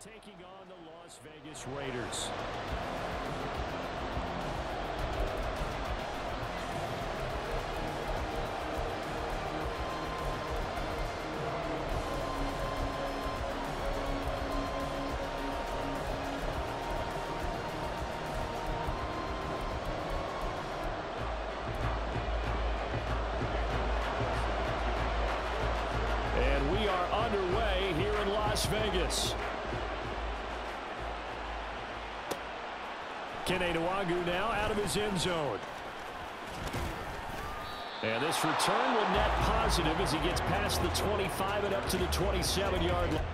taking on the Las Vegas Raiders. And we are underway here in Las Vegas. Kenny now out of his end zone. And this return will net positive as he gets past the 25 and up to the 27-yard line.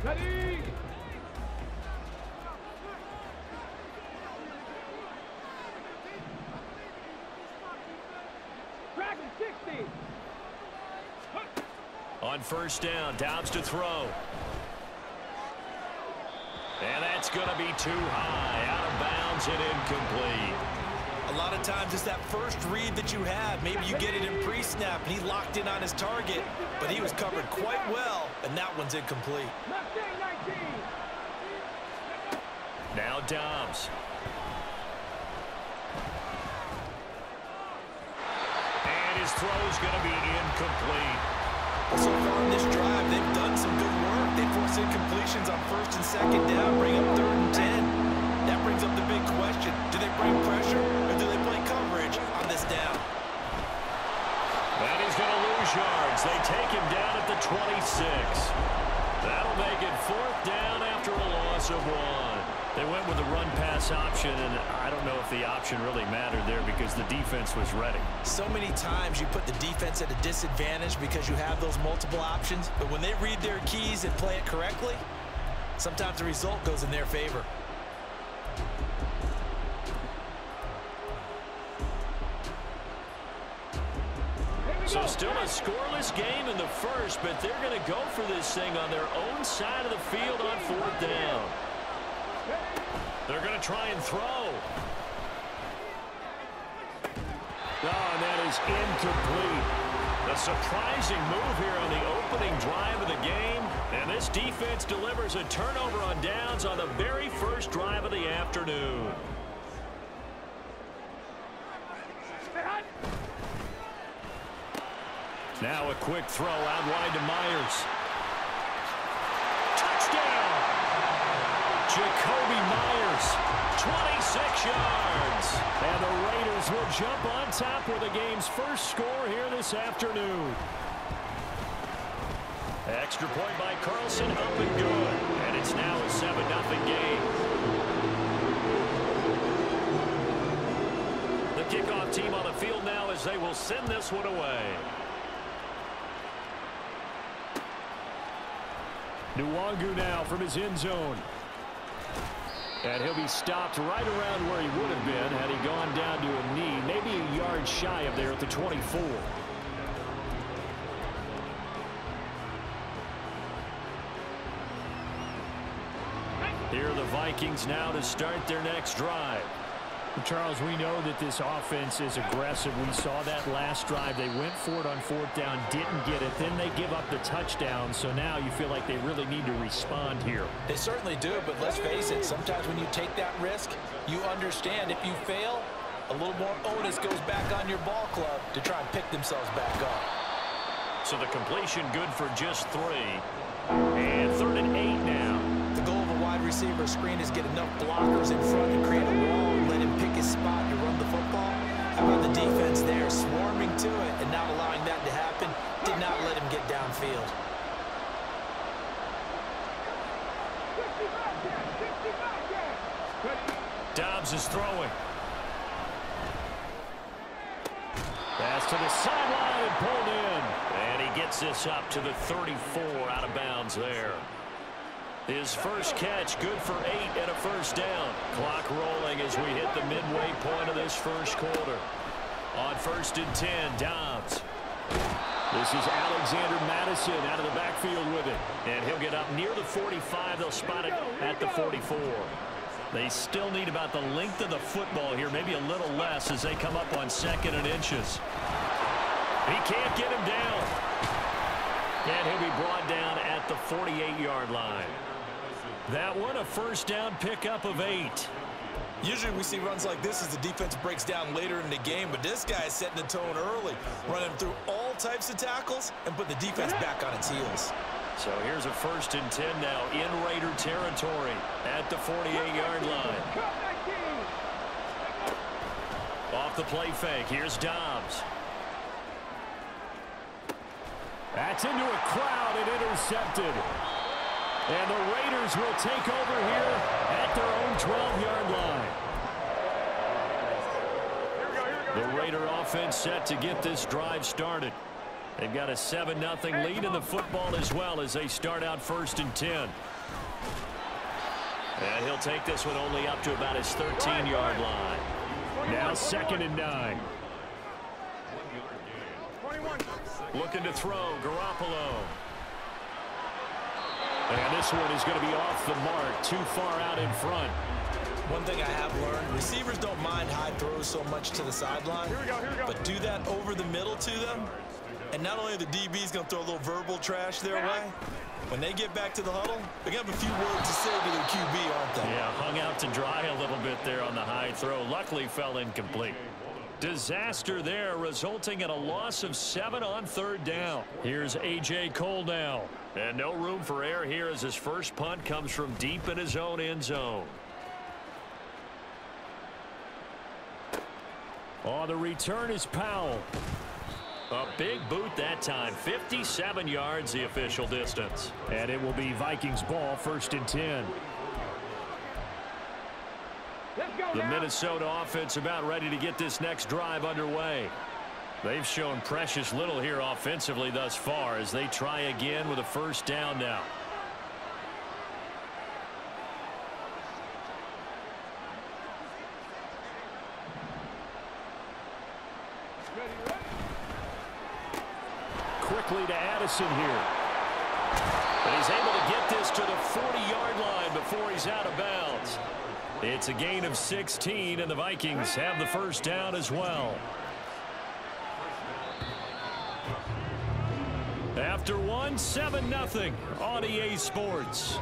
Ready! Dragon 60! On first down, Dobbs to throw. And that's going to be too high, out of bounds and incomplete. A lot of times it's that first read that you have. Maybe you get it in pre-snap and he locked in on his target, but he was covered quite well, and that one's incomplete. Now Dobbs. And his throw's going to be incomplete. So far in this drive, they've done some good work. They force incompletions on first and second down, bring up 3rd and 10. That brings up the big question. Do they bring pressure or do they play coverage on this down? And he's going to lose yards. They take him down at the 26. That'll make it 4th down after a loss of 1. They went with the run-pass option, and I don't know if the option really mattered there because the defense was ready. So many times you put the defense at a disadvantage because you have those multiple options, but when they read their keys and play it correctly, sometimes the result goes in their favor. So still a scoreless game in the first, but they're going to go for this thing on their own side of the field on 4th down. They're going to try and throw. Oh, and that is incomplete. A surprising move here on the opening drive of the game. And this defense delivers a turnover on downs on the very first drive of the afternoon. Now a quick throw out wide to Myers. Touchdown! Jacoby Myers, 26 yards. And the Raiders will jump on top with the game's first score here this afternoon. Extra point by Carlson, up and good. And it's now a 7-0 game. The kickoff team on the field now as they will send this one away. Nwangu now from his end zone. And he'll be stopped right around where he would have been had he gone down to a knee, maybe a yard shy of there at the 24. Here are the Vikings now to start their next drive. Charles, we know that this offense is aggressive. We saw that last drive. They went for it on 4th down, didn't get it. Then they give up the touchdown. So now you feel like they really need to respond here. They certainly do, but let's face it, sometimes when you take that risk, you understand if you fail, a little more onus goes back on your ball club to try and pick themselves back up. So the completion good for just 3. And 3rd and 8 now. The goal of a receiver screen is get enough blockers in front to create a wall and let him pick his spot to run the football. How about the defense there, swarming to it and not allowing that to happen? Did not let him get downfield. Dobbs is throwing. Pass to the sideline and pulled in. And he gets this up to the 34 out of bounds there. His first catch, good for 8 and a first down. Clock rolling as we hit the midway point of this first quarter. On 1st and 10, Dobbs. This is Alexander Madison out of the backfield with it. And he'll get up near the 45. They'll spot it at the 44. They still need about the length of the football here, maybe a little less as they come up on 2nd and inches. He can't get him down. And he'll be brought down at the 48-yard line. That one, a first down pickup of 8. Usually we see runs like this as the defense breaks down later in the game, but this guy is setting the tone early, running through all types of tackles and put the defense back on its heels. So here's a 1st and 10 now in Raider territory at the 48-yard line. Off the play fake, here's Dobbs. That's into a crowd and intercepted. And the Raiders will take over here at their own 12-yard line. The Raider offense set to get this drive started. They've got a 7-0 lead in the football as well as they start out 1st and 10. And he'll take this one only up to about his 13-yard line. Now 2nd and 9. Looking to throw, Garoppolo. And this one is going to be off the mark, too far out in front. One thing I have learned, receivers don't mind high throws so much to the sideline, but do that over the middle to them. And not only are the DBs going to throw a little verbal trash their way, when they get back to the huddle, they're going to have a few words to say to their QB, aren't they? Yeah, hung out to dry a little bit there on the high throw. Luckily fell incomplete. Disaster there, resulting in a loss of 7 on 3rd down. Here's A.J. Cole now. And no room for error here as his first punt comes from deep in his own end zone. Oh, the return is Powell. A big boot that time. 57 yards the official distance. And it will be Vikings ball, 1st and 10. The Minnesota offense about ready to get this next drive underway. They've shown precious little here offensively thus far as they try again with a first down now. Quickly to Addison here. But he's able to get this to the 40-yard line before he's out of bounds. It's a gain of 16, and the Vikings have the first down as well. After one, 7-0 on EA Sports.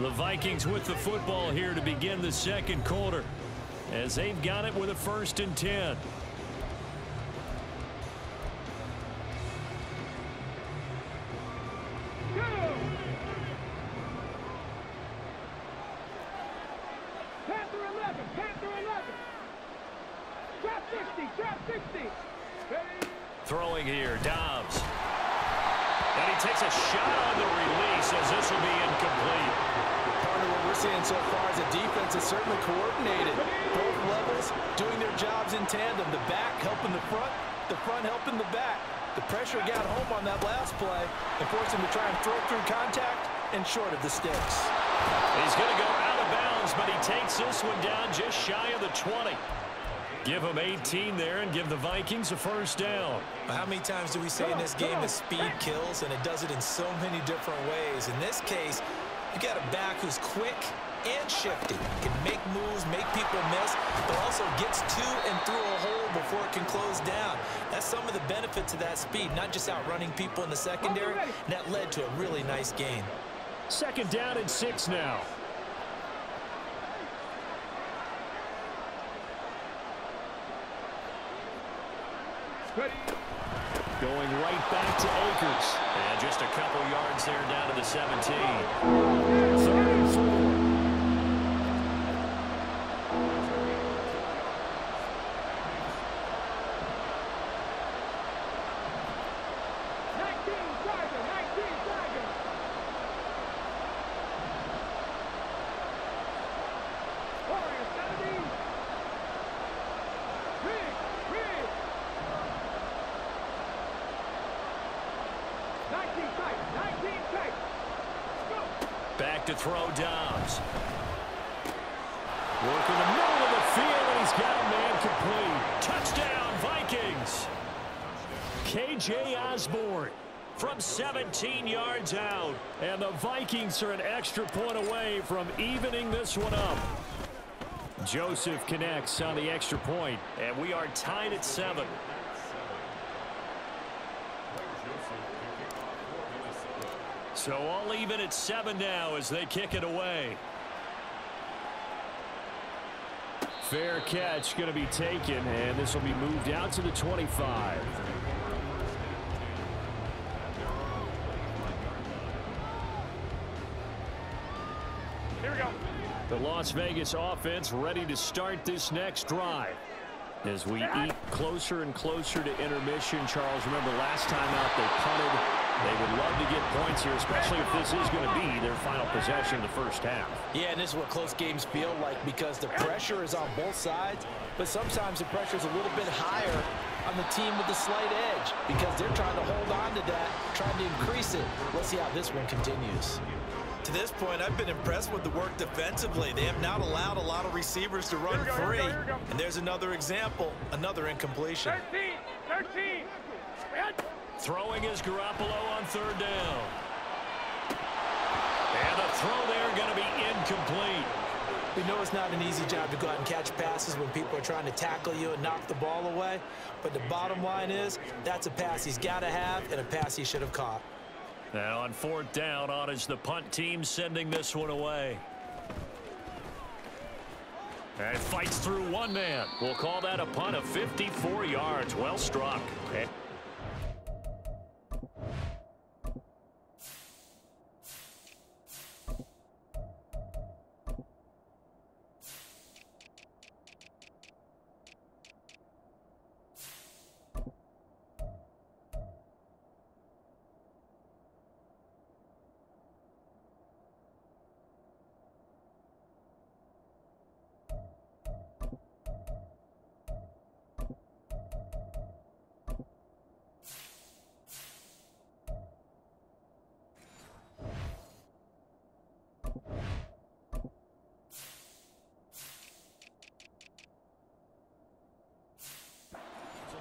The Vikings with the football here to begin the second quarter as they've got it with a 1st and 10. Throwing here, Dobbs. And he takes a shot on the release as this will be incomplete. Part of what we're seeing so far is the defense is certainly coordinated. Both levels doing their jobs in tandem. The back helping the front helping the back. The pressure got home on that last play and forced him to try and throw through contact and short of the sticks. He's going to go out of bounds, but he takes this one down just shy of the 20. Give him 18 there and give the Vikings a first down. How many times do we say in this game that speed kills, and it does it in so many different ways? In this case, you got a back who's quick and shifty, can make moves, make people miss, but also gets to and through a hole before it can close down. That's some of the benefits of that speed, not just outrunning people in the secondary. And that led to a really nice gain. 2nd down and 6 now. Going right back to Akers. And just a couple yards there down to the 17. 3rd and 4. Back to throw Dobbs. Working the middle of the field, and he's got a man complete. Touchdown, Vikings. K.J. Osborne from 17 yards out. And the Vikings are an extra point away from evening this one up. Joseph connects on the extra point, and we are tied at 7. So all even at 7 now as they kick it away. Fair catch going to be taken, and this will be moved out to the 25. Here we go. The Las Vegas offense ready to start this next drive. As we eat closer and closer to intermission, Charles, remember last time out they punted. They would love to get points here, especially if this is going to be their final possession in the first half. Yeah, and this is what close games feel like because the pressure is on both sides, but sometimes the pressure is a little bit higher on the team with the slight edge because they're trying to hold on to that, trying to increase it. Let's see how this one continues. To this point, I've been impressed with the work defensively. They have not allowed a lot of receivers to run free. And there's another example, another incompletion. 13. Throwing is Garoppolo on 3rd down. And the throw there going to be incomplete. We know it's not an easy job to go out and catch passes when people are trying to tackle you and knock the ball away. But the bottom line is, that's a pass he's got to have and a pass he should have caught. Now on 4th down, on is the punt team sending this one away. And fights through one man. We'll call that a punt of 54 yards. Well struck.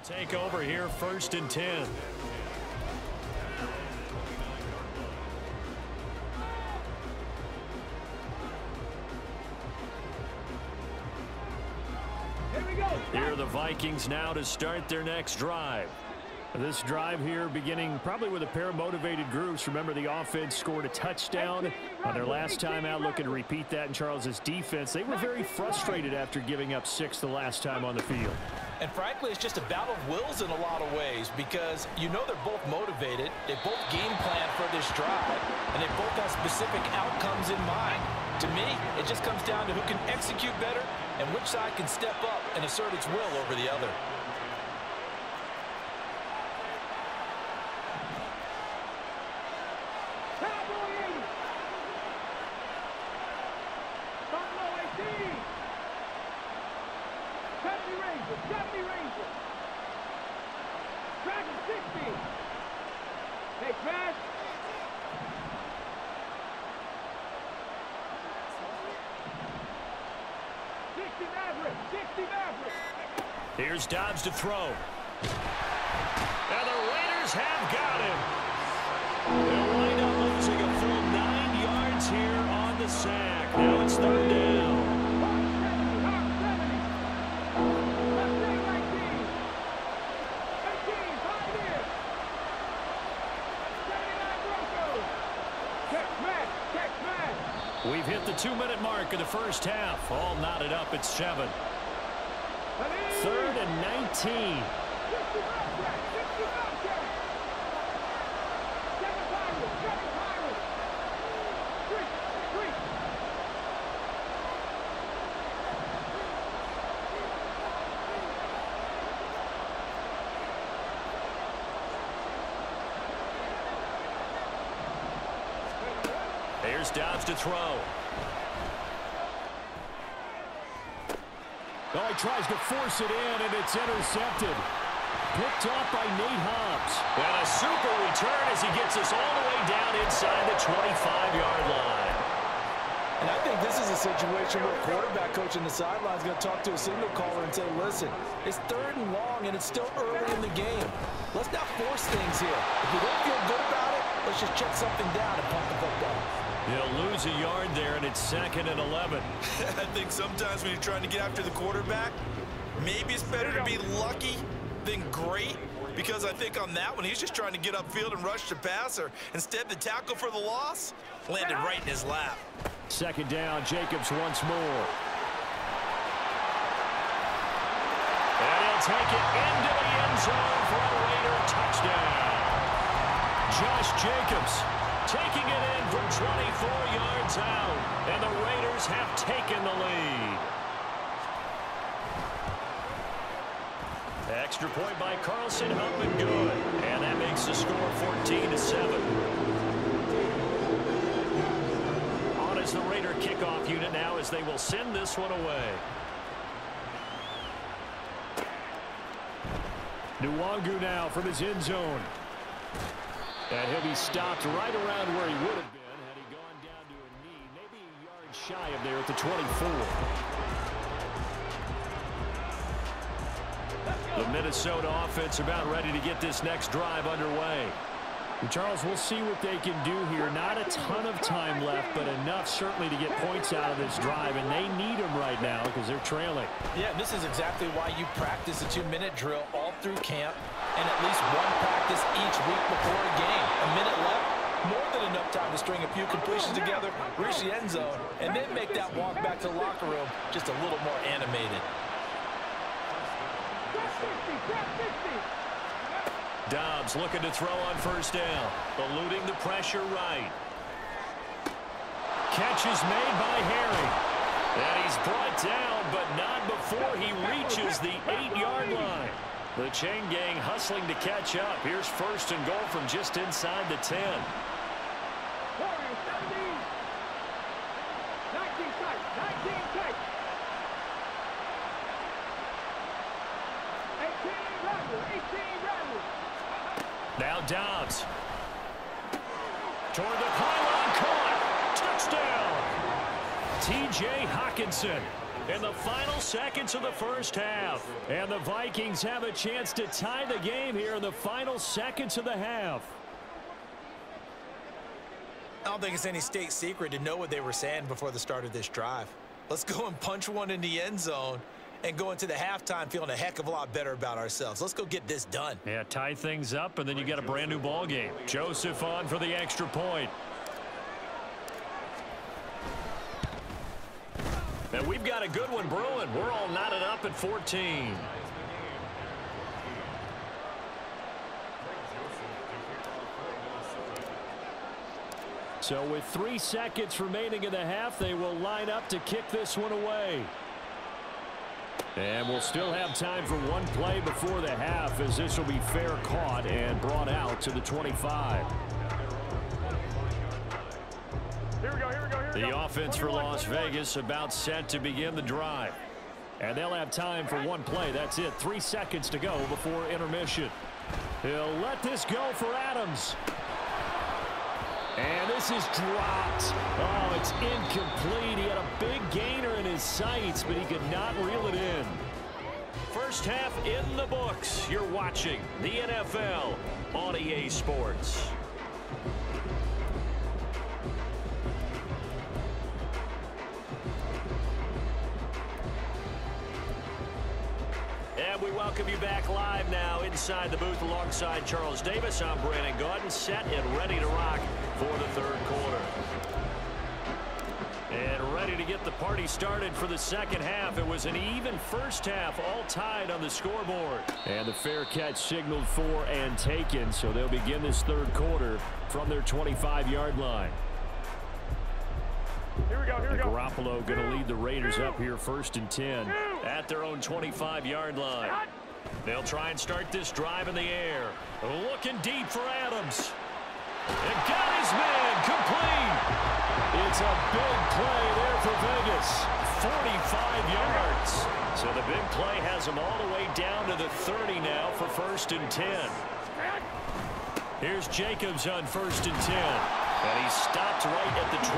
Take over here, 1st and 10. Here we go. Here are the Vikings now to start their next drive. This drive here beginning probably with a pair of motivated groups. Remember, the offense scored a touchdown on their last time out, looking to repeat that in Charles's defense. They were very frustrated after giving up 6 the last time on the field. And frankly, it's just a battle of wills in a lot of ways because you know they're both motivated. They both game plan for this drive, and they both have specific outcomes in mind. To me, it just comes down to who can execute better and which side can step up and assert its will over the other. Here's Dobbs to throw. And the Raiders have got him. They'll wind up losing a full 9 yards here on the sack. Now it's 3rd down. We've hit the 2-minute mark of the first half. All knotted up at 7. 3rd and 19. Here's Dobbs to throw. Oh, he tries to force it in, and it's intercepted. Picked off by Nate Hobbs. And a super return as he gets us all the way down inside the 25-yard line. And I think this is a situation where a quarterback coach in the sideline is going to talk to a signal caller and say, listen, it's 3rd and long, and it's still early in the game. Let's not force things here. If you don't feel good about it, let's just check something down and pump the football. He'll lose a yard there, and it's 2nd and 11. I think sometimes when you're trying to get after the quarterback, maybe it's better to be lucky than great, because I think on that one, he's just trying to get upfield and rush the passer. Instead, the tackle for the loss landed right in his lap. 2nd down, Jacobs once more. And he'll take it into the end zone for a Raider touchdown. Josh Jacobs taking it in from 24 yards out, and the Raiders have taken the lead. Extra point by Carlson, up and good. And that makes the score 14-7. On as the Raider kickoff unit now as they will send this one away. Nwangu now from his end zone. And he'll be stopped right around where he would have been had he gone down to a knee. Maybe a yard shy of there at the 24. The Minnesota offense about ready to get this next drive underway. And Charles, we'll see what they can do here. Not a ton of time left, but enough certainly to get points out of this drive, and they need them right now because they're trailing. Yeah, this is exactly why you practice a 2-minute drill all through camp and at least one practice each week before a game. A minute left, more than enough time to string a few completions together, reach the end zone, and then make that walk back to the locker room just a little more animated. Dobbs looking to throw on 1st down, eluding the pressure right. Catch is made by Harry. And he's brought down, but not before he reaches the 8-yard line. The chain gang hustling to catch up. Here's 1st and goal from just inside the 10. Now Dobbs. Toward the pylon, caught. Touchdown. T.J. Hockenson in the final seconds of the first half. And the Vikings have a chance to tie the game here in the final seconds of the half. I don't think it's any state secret to know what they were saying before the start of this drive. Let's go and punch one in the end zone and go into the halftime feeling a heck of a lot better about ourselves. Let's go get this done. Yeah, tie things up, and then you get a brand new ball game. Joseph on for the extra point. And we've got a good one brewing. We're all knotted up at 14. So with 3 seconds remaining in the half, they will line up to kick this one away. And we'll still have time for one play before the half, as this will be fair caught and brought out to the 25. Here we go, here we go, here we go. The offense for Las Vegas about set to begin the drive. And they'll have time for one play. That's it. 3 seconds to go before intermission. He'll let this go for Adams. And this is dropped. Oh, it's incomplete. He had a big gainer in his sights, but he could not reel it in. First half in the books. You're watching the NFL on EA Sports. And we welcome you back live now inside the booth alongside Charles Davis. I'm Brandon Gaudin, set and ready to rock for the third quarter. And ready to get the party started for the second half. It was an even first half, all tied on the scoreboard. And the fair catch signaled for and taken, so they'll begin this third quarter from their 25-yard line. Here we go, here we go. Garoppolo going to lead the Raiders up here 1st and 10 at their own 25-yard line. They'll try and start this drive in the air. Looking deep for Adams. And got his man complete. That's a big play there for Vegas. 45 yards. So the big play has them all the way down to the 30 now for 1st and 10. Here's Jacobs on 1st and 10. And he stopped right at the 25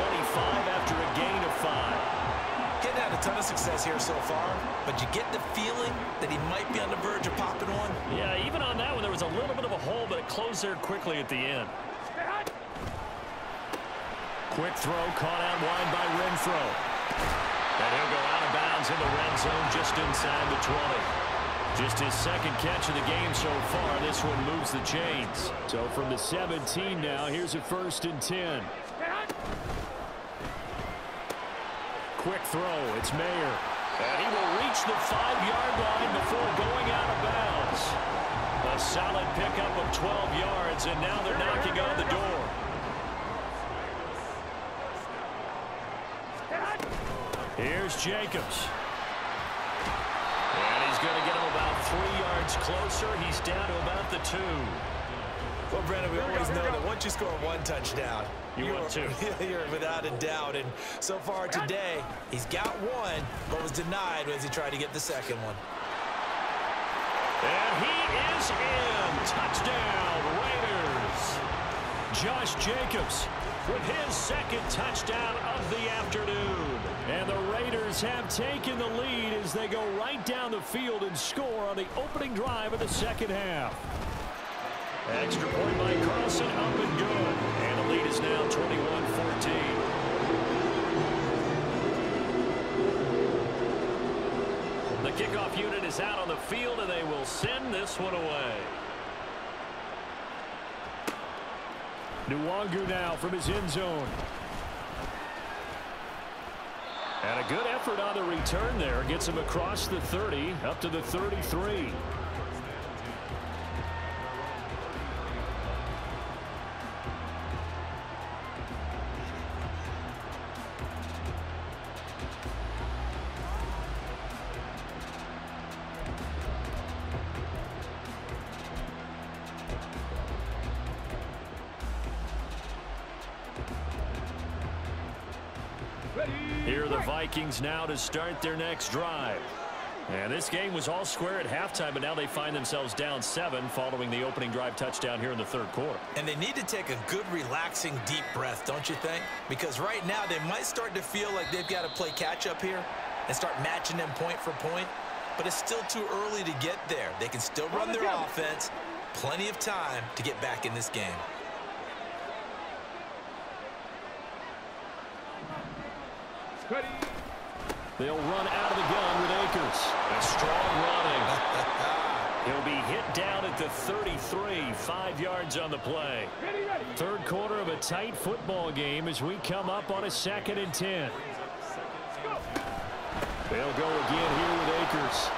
after a gain of 5. Getting had a ton of success here so far, but you get the feeling that he might be on the verge of popping one. Yeah, even on that one, there was a little bit of a hole, but it closed there quickly at the end. Quick throw caught out wide by Renfro. And he'll go out of bounds in the red zone just inside the 20. Just his 2nd catch of the game so far. This one moves the chains. So from the 17 now, here's a 1st and 10. Quick throw. It's Mayer. And he will reach the 5-yard line before going out of bounds. A solid pickup of 12 yards, and now they're knocking on the door. Here's Jacobs. And he's going to get him about 3 yards closer. He's down to about the 2. Well, Brandon, we always know that once you score 1 touchdown, you want 2. You're without a doubt. And so far today, he's got 1, but was denied as he tried to get the 2nd one. And he is in. Touchdown, Raiders. Josh Jacobs with his 2nd touchdown of the afternoon. And the Raiders have taken the lead as they go right down the field and score on the opening drive of the 2nd half. Extra point by Carlson, up and good. And the lead is now 21-14. The kickoff unit is out on the field, and they will send this one away. Nwangu now from his end zone. And a good effort on the return there. Gets him across the 30, up to the 33. Here are the Vikings now to start their next drive. And this game was all square at halftime, but now they find themselves down 7 following the opening drive touchdown here in the 3rd quarter. And they need to take a good, relaxing, deep breath, don't you think? Because right now they might start to feel like they've got to play catch-up here and start matching them point for point. But it's still too early to get there. They can still run their offense. Plenty of time to get back in this game. They'll run out of the gun with Akers. A strong running. He'll be hit down at the 33, 5 yards on the play. 3rd quarter of a tight football game as we come up on a 2nd and 10. They'll go again here with Akers.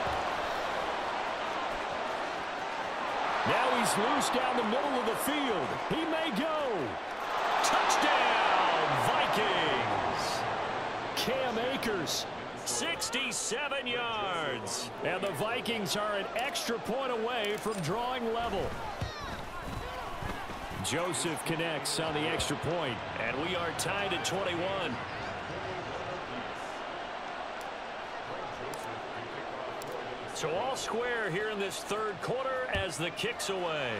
Now he's loose down the middle of the field. He may go. Touchdown, Vikings. Cam Akers, 67 yards. And the Vikings are an extra point away from drawing level. Joseph connects on the extra point, and we are tied at 21. So all square here in this 3rd quarter as the kick's away.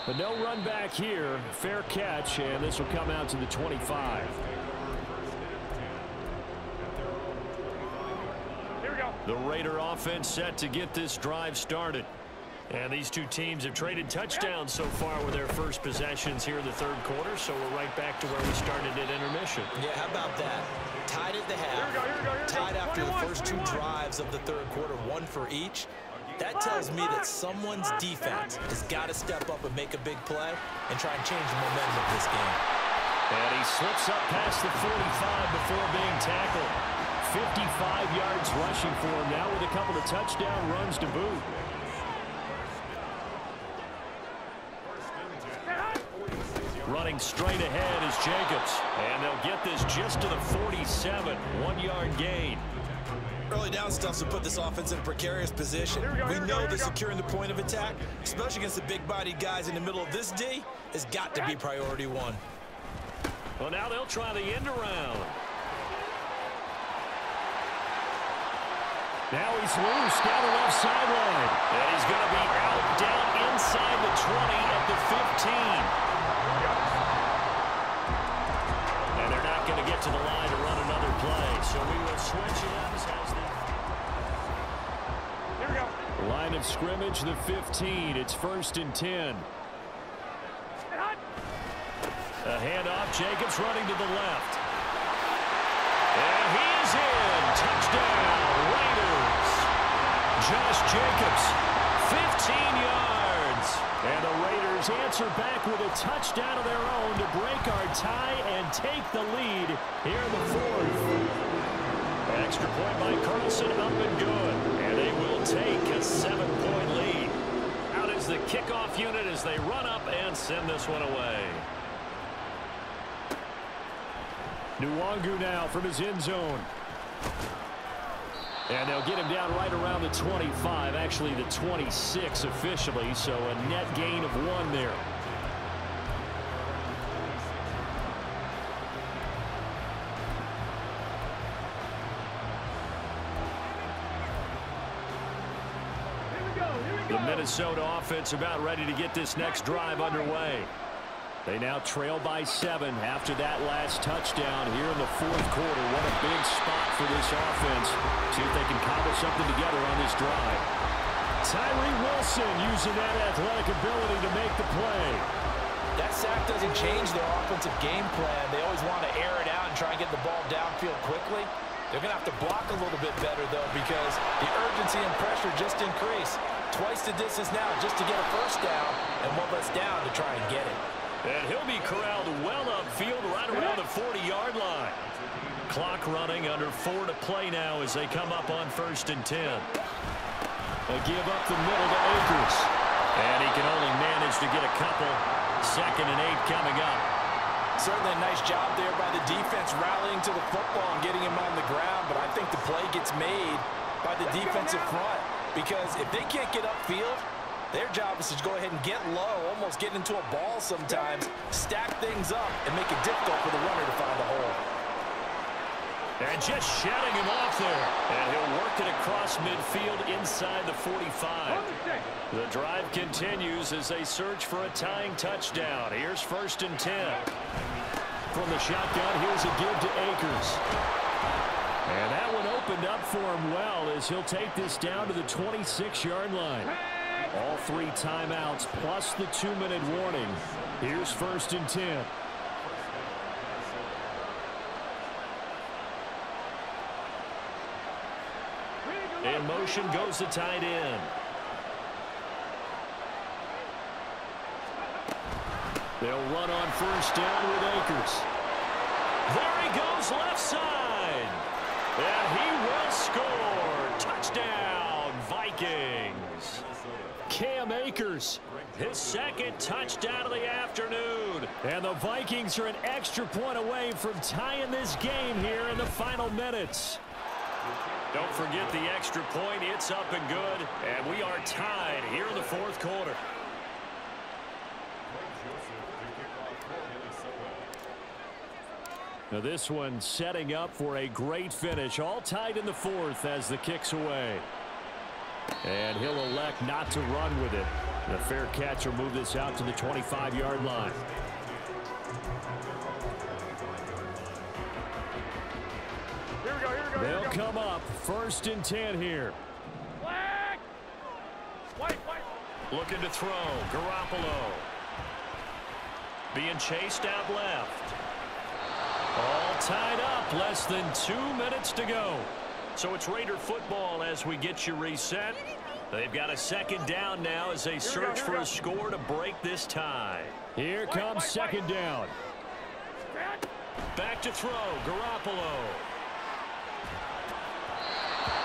But no run back here. Fair catch, and this will come out to the 25. Here we go. The Raider offense set to get this drive started. And these two teams have traded touchdowns so far with their first possessions here in the 3rd quarter, so we're right back to where we started at intermission. Yeah, how about that? Tied at the half, tied after the first 2 drives of the 3rd quarter, 1 for each. That tells me that someone's defense has got to step up and make a big play and try and change the momentum of this game. And he slips up past the 45 before being tackled. 55 yards rushing for him now with a couple of touchdown runs to boot. Running straight ahead is Jacobs. And they'll get this just to the 47. 1-yard gain. Early down stuff to put this offense in a precarious position. We know that securing the point of attack, especially against the big-bodied guys in the middle of this D, has got to be priority 1. Well, now they'll try the end around. Now he's loose down the left sideline. And he's going to be out down inside the 20 at the 15. And they're not going to get to the line to run another play. So we will switch it up. Here we go. Line of scrimmage, the 15. It's 1st and 10. A handoff. Jacobs running to the left. And he is in. Touchdown, Raiders. Josh Jacobs, 15 yards. And the Raiders answer back with a touchdown of their own to break our tie and take the lead here in the 4th. Extra point by Carlson, up and good. And they will take a 7-point lead. Out is the kickoff unit as they run up and send this one away. Nwangu now from his end zone. And they'll get him down right around the 25, actually the 26 officially, so a net gain of 1 there. The Minnesota offense about ready to get this next drive underway. They now trail by 7 after that last touchdown here in the 4th quarter. What a big spot for this offense. See if they can cobble something together on this drive. Tyree Wilson using that athletic ability to make the play. That sack doesn't change their offensive game plan. They always want to air it out and try and get the ball downfield quickly. They're going to have to block a little bit better, though, because the urgency and pressure just increase. Twice the distance now just to get a first down, and 1 less down to try and get it. And he'll be corralled well upfield right around the 40-yard line. Clock running under 4 to play now as they come up on 1st and 10. A give up the middle to Akers. And he can only manage to get a couple. 2nd and 8 coming up. Certainly a nice job there by the defense rallying to the football and getting him on the ground. But I think the play gets made by the defensive front. Because if they can't get upfield, their job is to go ahead and get low, almost get into a ball sometimes, stack things up, and make it difficult for the runner to find a hole. And just shutting him off there. And he'll work it across midfield inside the 45. The drive continues as they search for a tying touchdown. Here's 1st and 10. From the shotgun, here's a give to Akers. And that one opened up for him well as he'll take this down to the 26-yard line. All 3 timeouts plus the 2-minute warning. Here's 1st and 10. In motion goes the tight end. They'll run on 1st down with Akers. There he goes left side. And he will score. Touchdown, Vikings. Cam Akers, his 2nd touchdown of the afternoon. And the Vikings are an extra point away from tying this game here in the final minutes. Don't forget the extra point. It's up and good. And we are tied here in the 4th quarter. Now this one setting up for a great finish. All tied in the 4th as the kick's away. And he'll elect not to run with it. The fair catch will move this out to the 25-yard line. Here we go, here we go. They'll come up 1st and 10 here. Flag! White. Looking to throw. Garoppolo. Being chased out left. All tied up. Less than 2 minutes to go. So it's Raider football as we get you reset. They've got a 2nd down now as they search for a score to break this tie. Here comes 2nd down. Back to throw. Garoppolo.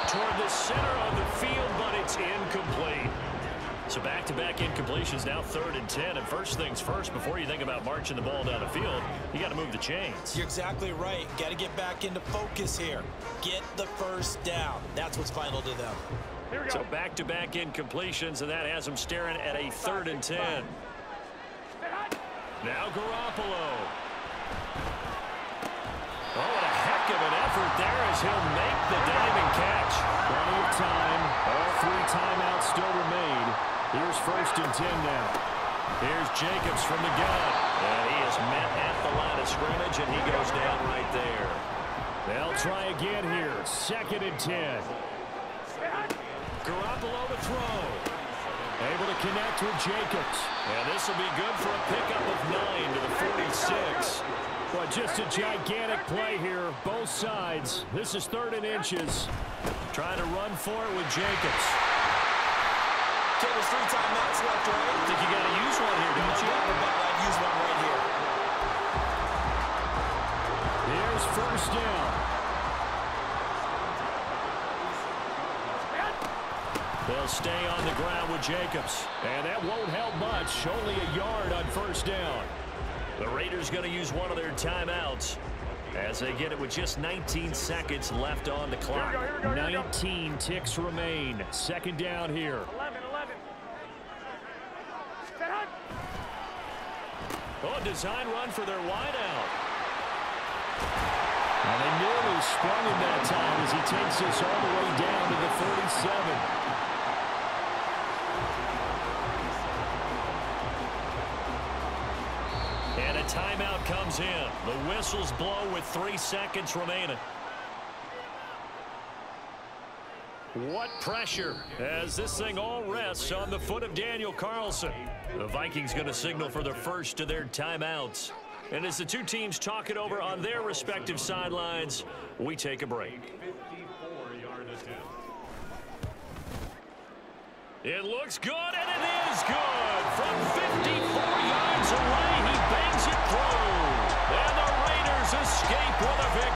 Toward the center of the field, but it's incomplete. So back-to-back incompletions, now 3rd and 10. And first things first, before you think about marching the ball down the field, you got to move the chains. You're exactly right. Got to get back into focus here. Get the first down. That's what's vital to them. Here we go. So back-to-back incompletions, and that has them staring at a 3rd and 10. Now Garoppolo. Oh, and a heck of an effort there as he'll make the diving catch. Plenty of time. All 3 timeouts still remain. Here's 1st and 10 now. Here's Jacobs from the gun. And he is met at the line of scrimmage, and he goes down right there. They'll try again here. 2nd and 10. Garoppolo to throw. Able to connect with Jacobs. And this will be good for a pickup of 9 to the 46. Well, just a gigantic play here, both sides. This is 3rd and inches. Trying to run for it with Jacobs. So there's 3 timeouts left, right? I think you got to use one here, don't you? I'd use one right here. Here's 1st down. They'll stay on the ground with Jacobs. And that won't help much. Only a yard on 1st down. The Raiders going to use one of their timeouts as they get it with just 19 seconds left on the clock. 19 ticks remain. 2nd down here. 11. Oh, design run for their wideout. And they nearly sprung him that time as he takes this all the way down to the 37. And a timeout comes in. The whistles blow with 3 seconds remaining. What pressure as this thing all rests on the foot of Daniel Carlson. The Vikings going to signal for the first of their timeouts. And as the 2 teams talk it over on their respective sidelines, we take a break. It looks good, and it is good from 54 yards.